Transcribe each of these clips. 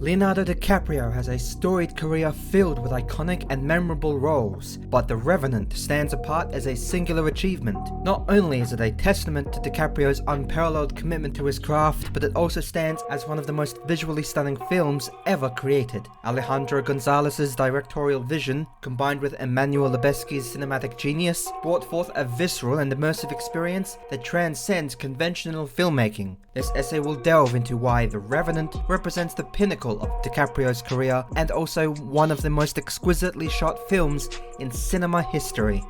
Leonardo Di Caprio has a storied career filled with iconic and memorable roles, but The Revenant stands apart as a singular achievement. Not only is it a testament to DiCaprio's unparalleled commitment to his craft, but it also stands as one of the most visually stunning films ever created. Alejandro Gonzalez's directorial vision, combined with Emmanuel Lubezki's cinematic genius, brought forth a visceral and immersive experience that transcends conventional filmmaking. This essay will delve into why The Revenant represents the pinnacle of DiCaprio's career and also one of the most exquisitely shot films in cinema history.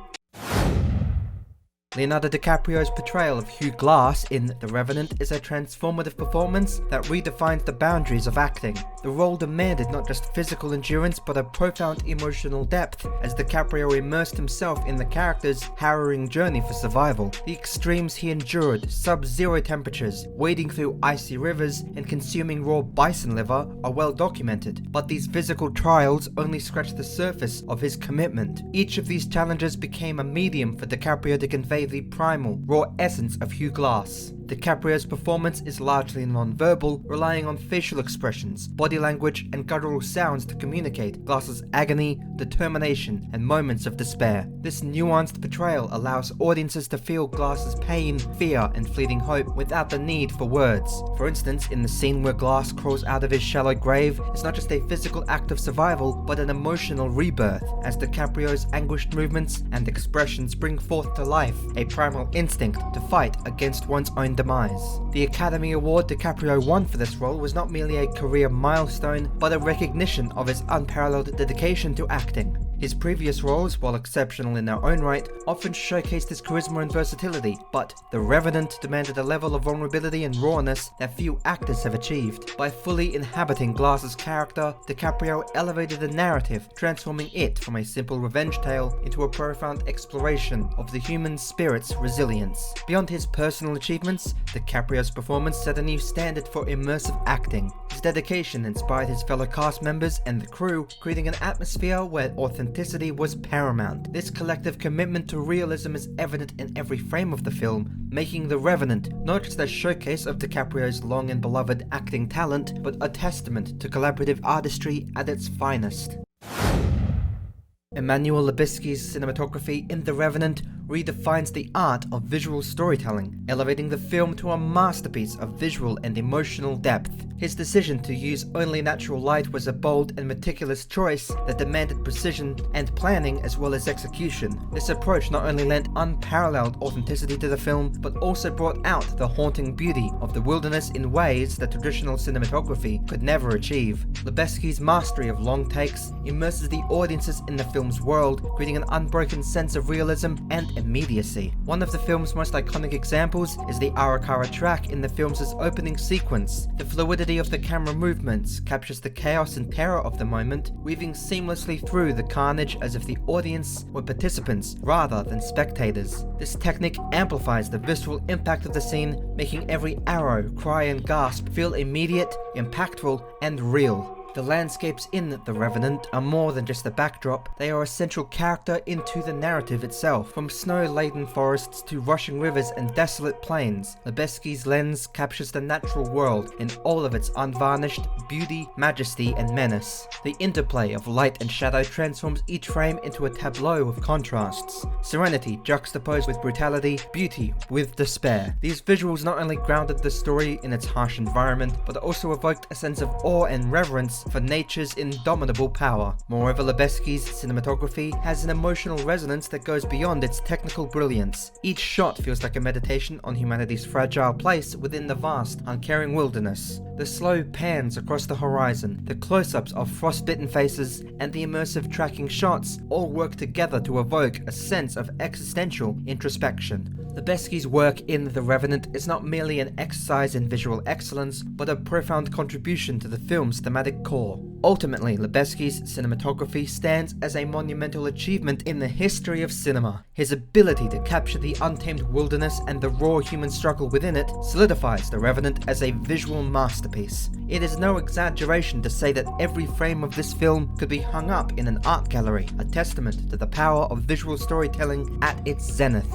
Leonardo DiCaprio's portrayal of Hugh Glass in The Revenant is a transformative performance that redefines the boundaries of acting. The role demanded not just physical endurance but a profound emotional depth, as DiCaprio immersed himself in the character's harrowing journey for survival. The extremes he endured, sub-zero temperatures, wading through icy rivers, and consuming raw bison liver are well documented, but these physical trials only scratch the surface of his commitment. Each of these challenges became a medium for DiCaprio to convey the primal, raw essence of Hugh Glass. DiCaprio's performance is largely non-verbal, relying on facial expressions, body language, and guttural sounds to communicate Glass's agony, determination, and moments of despair. This nuanced portrayal allows audiences to feel Glass's pain, fear, and fleeting hope without the need for words. For instance, in the scene where Glass crawls out of his shallow grave, it's not just a physical act of survival, but an emotional rebirth, as DiCaprio's anguished movements and expressions bring forth to life a primal instinct to fight against one's own demise. The Academy Award DiCaprio won for this role was not merely a career milestone, but a recognition of his unparalleled dedication to acting. His previous roles, while exceptional in their own right, often showcased his charisma and versatility, but The Revenant demanded a level of vulnerability and rawness that few actors have achieved. By fully inhabiting Glass's character, DiCaprio elevated the narrative, transforming it from a simple revenge tale into a profound exploration of the human spirit's resilience. Beyond his personal achievements, DiCaprio's performance set a new standard for immersive acting. His dedication inspired his fellow cast members and the crew, creating an atmosphere where authenticity was paramount. This collective commitment to realism is evident in every frame of the film, making The Revenant not just a showcase of DiCaprio's long and beloved acting talent, but a testament to collaborative artistry at its finest. Emmanuel Lubezki's cinematography in The Revenant redefines the art of visual storytelling, elevating the film to a masterpiece of visual and emotional depth. His decision to use only natural light was a bold and meticulous choice that demanded precision and planning as well as execution. This approach not only lent unparalleled authenticity to the film, but also brought out the haunting beauty of the wilderness in ways that traditional cinematography could never achieve. Lubezki's mastery of long takes immerses the audiences in the film's world, creating an unbroken sense of realism and immediacy. One of the film's most iconic examples is the Arakara track in the film's opening sequence. The fluidity of the camera movements captures the chaos and terror of the moment, weaving seamlessly through the carnage as if the audience were participants rather than spectators. This technique amplifies the visceral impact of the scene, making every arrow, cry, and gasp feel immediate, impactful, and real. The landscapes in The Revenant are more than just a backdrop, they are a central character into the narrative itself. From snow-laden forests to rushing rivers and desolate plains, Lubezki's lens captures the natural world in all of its unvarnished beauty, majesty, and menace. The interplay of light and shadow transforms each frame into a tableau of contrasts. Serenity juxtaposed with brutality, beauty with despair. These visuals not only grounded the story in its harsh environment, but also evoked a sense of awe and reverence for nature's indomitable power. Moreover, Lubezki's cinematography has an emotional resonance that goes beyond its technical brilliance. Each shot feels like a meditation on humanity's fragile place within the vast, uncaring wilderness. The slow pans across the horizon, the close-ups of frostbitten faces, and the immersive tracking shots all work together to evoke a sense of existential introspection. Lubezki's work in The Revenant is not merely an exercise in visual excellence, but a profound contribution to the film's thematic core. Ultimately, Lubezki's cinematography stands as a monumental achievement in the history of cinema. His ability to capture the untamed wilderness and the raw human struggle within it solidifies The Revenant as a visual masterpiece. It is no exaggeration to say that every frame of this film could be hung up in an art gallery, a testament to the power of visual storytelling at its zenith.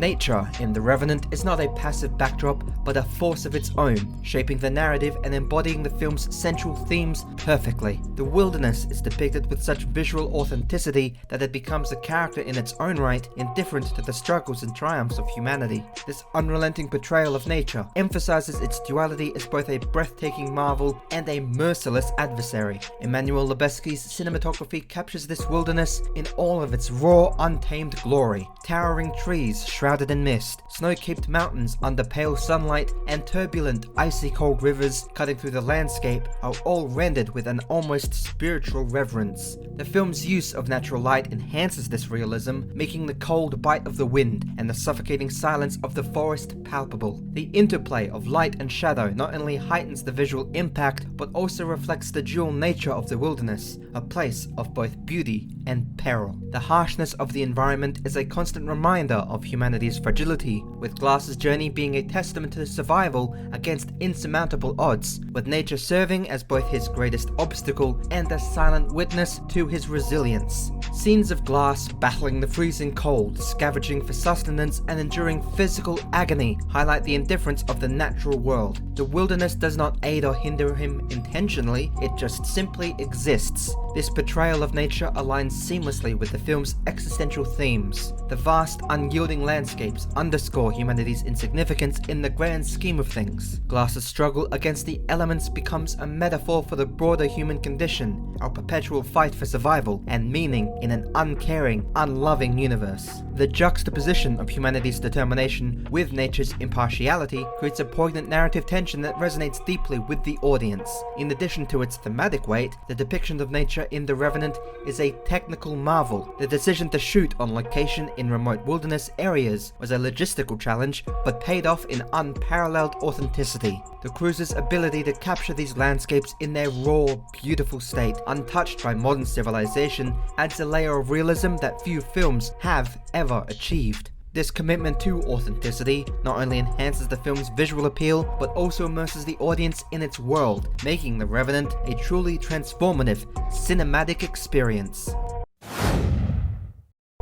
Nature in The Revenant is not a passive backdrop, but a force of its own, shaping the narrative and embodying the film's central themes perfectly. The wilderness is depicted with such visual authenticity that it becomes a character in its own right, indifferent to the struggles and triumphs of humanity. This unrelenting portrayal of nature emphasizes its duality as both a breathtaking marvel and a merciless adversary. Emmanuel Lubezki's cinematography captures this wilderness in all of its raw, untamed glory. Towering trees shrouded in mist, snow-capped mountains under pale sunlight, and turbulent, icy cold rivers cutting through the landscape are all rendered with an almost spiritual reverence. The film's use of natural light enhances this realism, making the cold bite of the wind and the suffocating silence of the forest palpable. The interplay of light and shadow not only heightens the visual impact, but also reflects the dual nature of the wilderness, a place of both beauty and peril. The harshness of the environment is a constant reminder of humanity's fragility, with Glass's journey being a testament to survival against insurmountable odds, with nature serving as both his greatest obstacle and a silent witness to his resilience. Scenes of Glass battling the freezing cold, scavenging for sustenance, and enduring physical agony highlight the indifference of the natural world. The wilderness does not aid or hinder him intentionally, it just simply exists. This portrayal of nature aligns seamlessly with the film's existential themes. The vast, unyielding landscapes underscore humanity's insignificance in the grand scheme of things. Glass's struggle against the elements becomes a metaphor for the broader human condition, our perpetual fight for survival and meaning in an uncaring, unloving universe. The juxtaposition of humanity's determination with nature's impartiality creates a poignant narrative tension that resonates deeply with the audience. In addition to its thematic weight, the depiction of nature in The Revenant is a technical marvel. The decision to shoot on location in remote wilderness areas was a logistical challenge, but paid off in unparalleled authenticity. The crew's ability to capture these landscapes in their raw, beautiful state, untouched by modern civilization, adds a layer of realism that few films have ever achieved. This commitment to authenticity not only enhances the film's visual appeal, but also immerses the audience in its world, making The Revenant a truly transformative cinematic experience.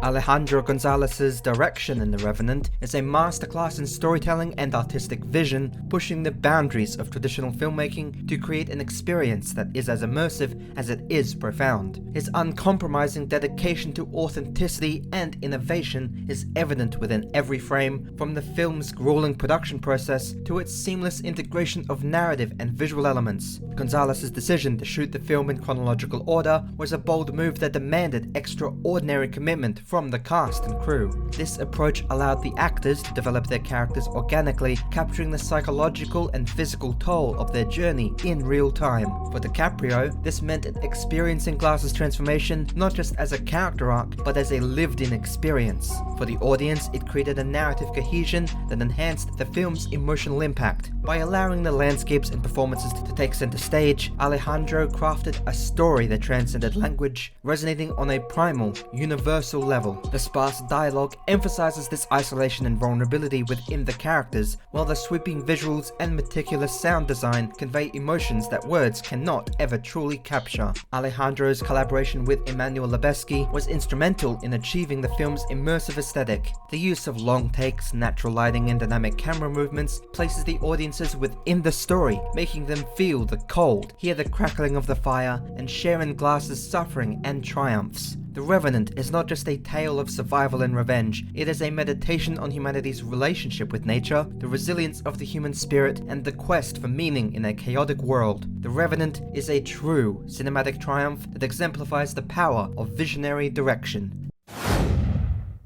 Alejandro Gonzalez's direction in The Revenant is a masterclass in storytelling and artistic vision, pushing the boundaries of traditional filmmaking to create an experience that is as immersive as it is profound. His uncompromising dedication to authenticity and innovation is evident within every frame, from the film's grueling production process to its seamless integration of narrative and visual elements. Gonzalez's decision to shoot the film in chronological order was a bold move that demanded extraordinary commitment from the cast and crew. This approach allowed the actors to develop their characters organically, capturing the psychological and physical toll of their journey in real time. For Di Caprio, this meant experiencing Glass's transformation not just as a character arc, but as a lived-in experience. For the audience, it created a narrative cohesion that enhanced the film's emotional impact. By allowing the landscapes and performances to take center stage, Alejandro crafted a story that transcended language, resonating on a primal, universal level. The sparse dialogue emphasizes this isolation and vulnerability within the characters, while the sweeping visuals and meticulous sound design convey emotions that words cannot ever truly capture. Alejandro's collaboration with Emmanuel Lubezki was instrumental in achieving the film's immersive aesthetic. The use of long takes, natural lighting, and dynamic camera movements places the audiences within the story, making them feel the cold, hear the crackling of the fire, and share in Glass's suffering and triumphs. The Revenant is not just a tale of survival and revenge, it is a meditation on humanity's relationship with nature, the resilience of the human spirit, and the quest for meaning in a chaotic world. The Revenant is a true cinematic triumph that exemplifies the power of visionary direction.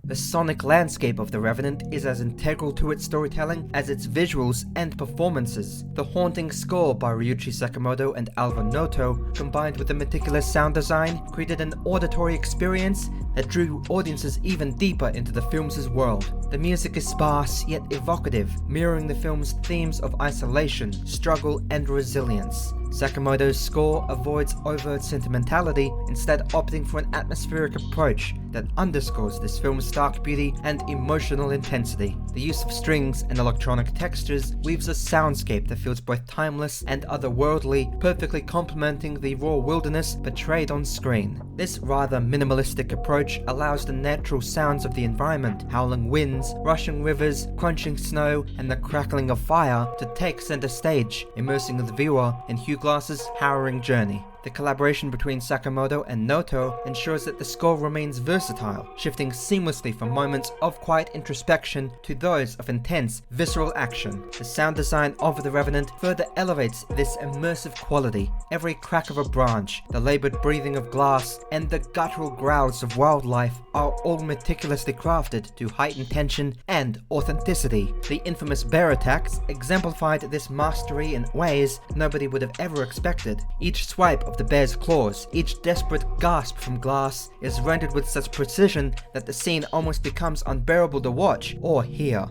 The sonic landscape of The Revenant is as integral to its storytelling as its visuals and performances. The haunting score by Ryuichi Sakamoto and Alva Noto, combined with the meticulous sound design, created an auditory experience that drew audiences even deeper into the film's world. The music is sparse yet evocative, mirroring the film's themes of isolation, struggle, and resilience. Sakamoto's score avoids overt sentimentality, instead opting for an atmospheric approach that underscores this film's stark beauty and emotional intensity. The use of strings and electronic textures weaves a soundscape that feels both timeless and otherworldly, perfectly complementing the raw wilderness portrayed on screen. This rather minimalistic approach allows the natural sounds of the environment, howling winds, rushing rivers, crunching snow, and the crackling of fire to take center stage, immersing the viewer in Hugh Glass's harrowing journey. The collaboration between Sakamoto and Noto ensures that the score remains versatile, shifting seamlessly from moments of quiet introspection to those of intense, visceral action. The sound design of The Revenant further elevates this immersive quality. Every crack of a branch, the labored breathing of glass, and the guttural growls of wildlife are all meticulously crafted to heighten tension and authenticity. The infamous bear attacks exemplified this mastery in ways nobody would have ever expected. Each swipe of the bear's claws, each desperate gasp from Glass, is rendered with such precision that the scene almost becomes unbearable to watch or hear.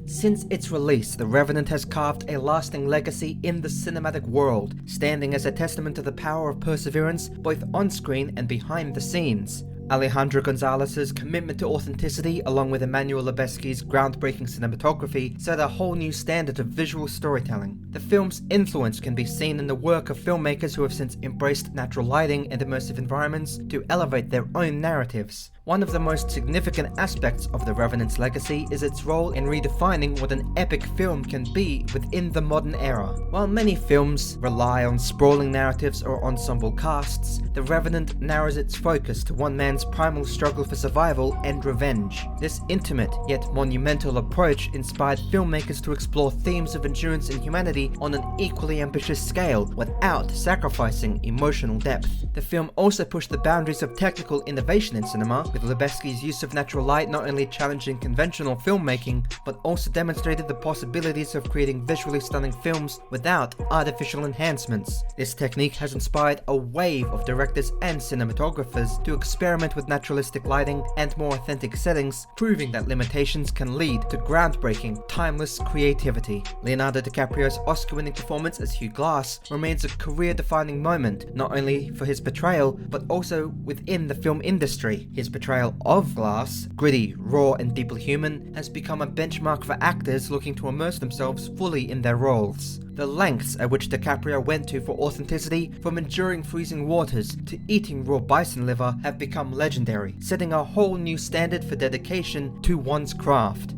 Since its release, The Revenant has carved a lasting legacy in the cinematic world, standing as a testament to the power of perseverance both on-screen and behind the scenes. Alejandro Gonzalez's commitment to authenticity, along with Emmanuel Lubezki's groundbreaking cinematography, set a whole new standard of visual storytelling. The film's influence can be seen in the work of filmmakers who have since embraced natural lighting and immersive environments to elevate their own narratives. One of the most significant aspects of The Revenant's legacy is its role in redefining what an epic film can be within the modern era. While many films rely on sprawling narratives or ensemble casts, The Revenant narrows its focus to one man's primal struggle for survival and revenge. This intimate yet monumental approach inspired filmmakers to explore themes of endurance and humanity on an equally ambitious scale without sacrificing emotional depth. The film also pushed the boundaries of technical innovation in cinema, with Lubezki's use of natural light not only challenging conventional filmmaking, but also demonstrated the possibilities of creating visually stunning films without artificial enhancements. This technique has inspired a wave of directors and cinematographers to experiment with naturalistic lighting and more authentic settings, proving that limitations can lead to groundbreaking, timeless creativity. Leonardo Di Caprio's Oscar-winning performance as Hugh Glass remains a career-defining moment, not only for his portrayal, but also within the film industry. His portrayal of Glass, gritty, raw, and deeply human, has become a benchmark for actors looking to immerse themselves fully in their roles. The lengths at which DiCaprio went to for authenticity, from enduring freezing waters to eating raw bison liver, have become legendary, setting a whole new standard for dedication to one's craft.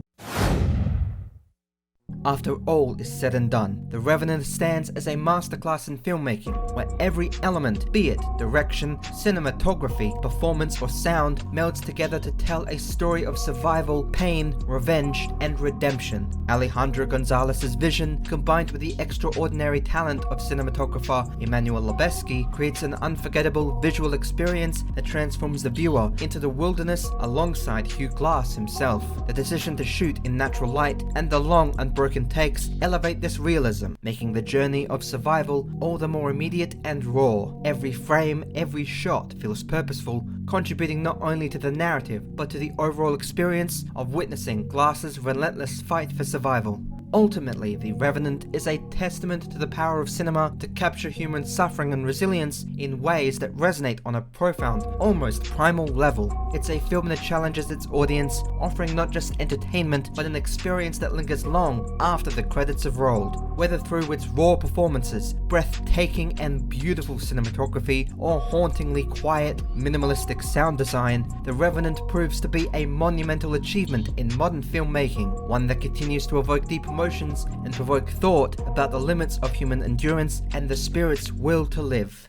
After all is said and done, The Revenant stands as a masterclass in filmmaking, where every element, be it direction, cinematography, performance, or sound, melds together to tell a story of survival, pain, revenge, and redemption. Alejandro Gonzalez's vision, combined with the extraordinary talent of cinematographer Emmanuel Lubezki, creates an unforgettable visual experience that transforms the viewer into the wilderness alongside Hugh Glass himself. The decision to shoot in natural light and the long unbroken takes elevate this realism, making the journey of survival all the more immediate and raw. Every frame, every shot feels purposeful, contributing not only to the narrative, but to the overall experience of witnessing Glass's relentless fight for survival. Ultimately, The Revenant is a testament to the power of cinema to capture human suffering and resilience in ways that resonate on a profound, almost primal level. It's a film that challenges its audience, offering not just entertainment, but an experience that lingers long after the credits have rolled. Whether through its raw performances, breathtaking and beautiful cinematography, or hauntingly quiet, minimalistic sound design, The Revenant proves to be a monumental achievement in modern filmmaking, one that continues to evoke deep emotions and provoke thought about the limits of human endurance and the spirit's will to live.